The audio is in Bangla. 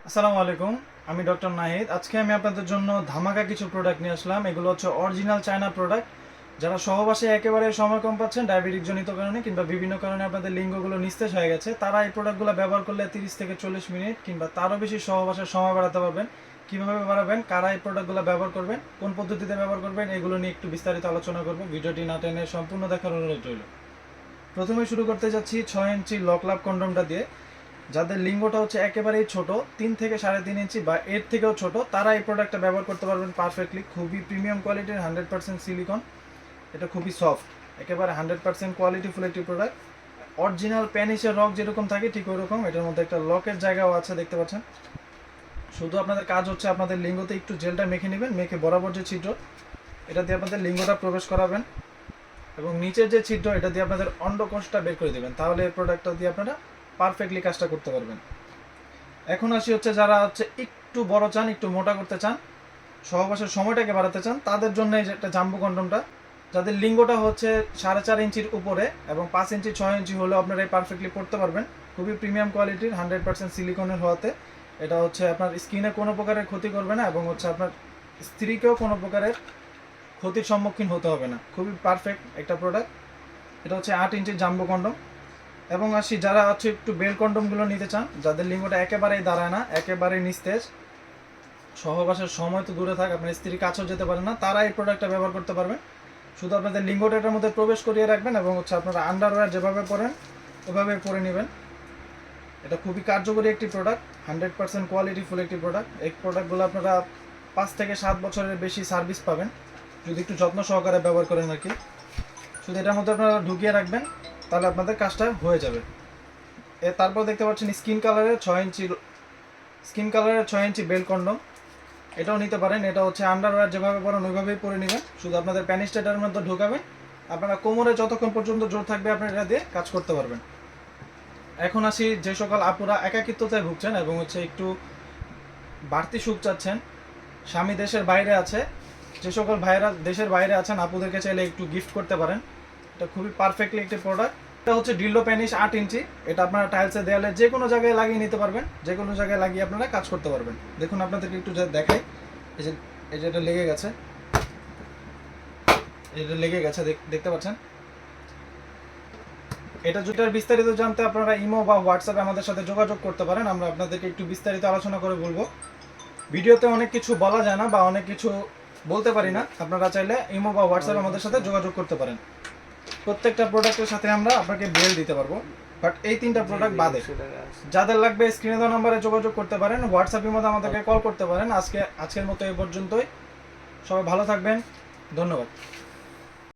আসসালামু আলাইকুম। আমি ডক্টর নাহিদ। আজকে আমি আপনাদের জন্য ধামাকা কিছু প্রোডাক্ট নিয়ে আসলাম। এগুলো হচ্ছে অরিজিনাল চায়না প্রোডাক্ট। যারা সহবাসে একেবারে সময় কম পাচ্ছেন, ডায়াবেটিক জনিত কারণে কিংবা বিভিন্ন কারণে আপনাদের লিঙ্গগুলো নিস্তেজ হয়ে গেছে, তারা এই প্রোডাক্টগুলো ব্যবহার করলে 30 থেকে 40 মিনিট কিংবা তারও বেশি সহবাসের সময় বাড়াতে পারবেন। কীভাবে বাড়াবেন, কারা এই প্রোডাক্টগুলো ব্যবহার করবেন, কোন পদ্ধতিতে ব্যবহার করবেন, এগুলো নিয়ে একটু বিস্তারিত আলোচনা করব। ভিডিওটি না টেনে সম্পূর্ণ দেখার অনুরোধ রইল। প্রথমে শুরু করতে যাচ্ছি 6 ইঞ্চি লক লাভ কন্ডমটা দিয়ে। যাদের লিঙ্গটা হচ্ছে একেবারেই ছোট, 3 থেকে 3.5 ইঞ্চি বা এর থেকেও ছোট, তারা এই প্রোডাক্টটা ব্যবহার করতে পারবেন পারফেক্টলি। খুবই প্রিমিয়াম কোয়ালিটির 100% সিলিকন। এটা খুবই সফট, একেবারে 100% কোয়ালিটিফুল একটি প্রোডাক্ট। অরিজিনাল প্যানিসের রক যেরকম থাকে ঠিক ওই রকম। এটার মধ্যে একটা লকের জায়গাও আছে, দেখতে পাচ্ছেন। শুধু আপনাদের কাজ হচ্ছে আপনাদের লিঙ্গতে একটু জেলটা মেখে নেবেন, মেখে বরাবর যে ছিদ্র, এটা দিয়ে আপনাদের লিঙ্গটা প্রবেশ করাবেন এবং নিচের যে ছিদ্র, এটা দিয়ে আপনাদের অন্ডকোষটা বের করে দেবেন। তাহলে এই প্রোডাক্টটা দিয়ে আপনারা পারফেক্টলি কাজটা করতে পারবেন। এখন আসি হচ্ছে যারা হচ্ছে একটু বড় চান, একটু মোটা করতে চান, সহবাসের সময়টাকে বাড়াতে চান, তাদের জন্য এই যে একটা জাম্বো কন্ডমটা। যাদের লিঙ্গটা হচ্ছে 4.5 ইঞ্চির উপরে এবং 5 ইঞ্চি 6 ইঞ্চি হলেও আপনারা এই পারফেক্টলি পড়তে পারবেন। খুবই প্রিমিয়াম কোয়ালিটির 100% সিলিকনের হওয়াতে এটা হচ্ছে আপনার স্কিনে কোনো প্রকারের ক্ষতি করবে না এবং হচ্ছে আপনার স্ত্রীকেও কোনো প্রকারের ক্ষতির সম্মুখীন হতে হবে না। খুবই পারফেক্ট একটা প্রোডাক্ট। এটা হচ্ছে 8 ইঞ্চির জাম্বো কন্ডম। এবং আসি যারা হচ্ছে একটু বেল কন্ডমগুলো নিতে চান, যাদের লিঙ্গটা একেবারেই দাঁড়ায় না, একেবারেই নিস্তেজ, সহবাসের সময় তো দূরে থাক, আপনার স্ত্রীর কাছেও যেতে পারে না, তারা এই প্রোডাক্টটা ব্যবহার করতে পারবেন। শুধু আপনাদের লিঙ্গটা এটার মধ্যে প্রবেশ করিয়ে রাখবেন এবং হচ্ছে আপনারা আন্ডারওয়্যার যেভাবে পরেন ওভাবে পরে নেবেন। এটা খুবই কার্যকরী একটি প্রোডাক্ট, 100% কোয়ালিটিফুল একটি প্রোডাক্ট। এই প্রোডাক্টগুলো আপনারা 5 থেকে 7 বছরের বেশি সার্ভিস পাবেন যদি একটু যত্ন সহকারে ব্যবহার করেন আর কি। শুধু এটার মধ্যে আপনারা ঢুকিয়ে রাখবেন, তাহলে আপনাদের কাজটা হয়ে যাবে। তারপর দেখতে পাচ্ছেন স্কিন কালারের 6 ইঞ্চি বেল কন্ডম। এটাও নিতে পারেন। এটা হচ্ছে আন্ডারওয়্যার যেভাবে পরেন ওইভাবেই পরে নেবেন। শুধু আপনাদের প্যানিসটা এটার মধ্যে ঢোকাবেন, আপনারা কোমরে যতক্ষণ পর্যন্ত জোর থাকবে আপনারা এটা দিয়ে কাজ করতে পারবেন। এখন আসি যে সকল আপুরা একাকিত্বতায় ভুগছেন এবং হচ্ছে একটু বাড়তি সুখ চাচ্ছেন, স্বামী দেশের বাইরে আছে, যে সকল ভাইয়েরা দেশের বাইরে আছেন, আপুদেরকে চাইলে একটু গিফট করতে পারেন। এটা খুবই পারফেক্টলি একটি প্রোডাক্ট। এটা হচ্ছে ডিল্ডো প্যানিস 8 ইঞ্চি। এটা আপনারা টাইলসে দেওয়ালে যে কোনো জায়গায় লাগিয়ে নিতে পারবেন, যে কোনো জায়গায় লাগিয়ে আপনারা কাজ করতে পারবেন। দেখুন আপনাদেরকে একটু দেখাই, এই যে এটা লেগে গেছে, এটা লেগে গেছে, দেখতে পাচ্ছেন। যেটার বিস্তারিত জানতে আপনারা ইমো বা হোয়াটসঅ্যাপে আমাদের সাথে যোগাযোগ করতে পারেন, আমরা আপনাদেরকে একটু বিস্তারিত আলোচনা করে বলবো। ভিডিওতে অনেক কিছু বলা যায় না বা অনেক কিছু বলতে পারি না, আপনারা চাইলে ইমো বা হোয়াটসঅ্যাপে আমাদের সাথে যোগাযোগ করতে পারেন। প্রত্যেকটা প্রোডাক্টের সাথে আমরা আপনাকে বেল দিতে পারবো, বাট এই 3টা প্রোডাক্ট বাদে। যাদের লাগবে স্ক্রিনে দেওয়া নাম্বারে যোগাযোগ করতে পারেন, হোয়াটসঅ্যাপের মধ্যে আমাদেরকে কল করতে পারেন। আজকের মতো এই পর্যন্তই। সবাই ভালো থাকবেন, ধন্যবাদ।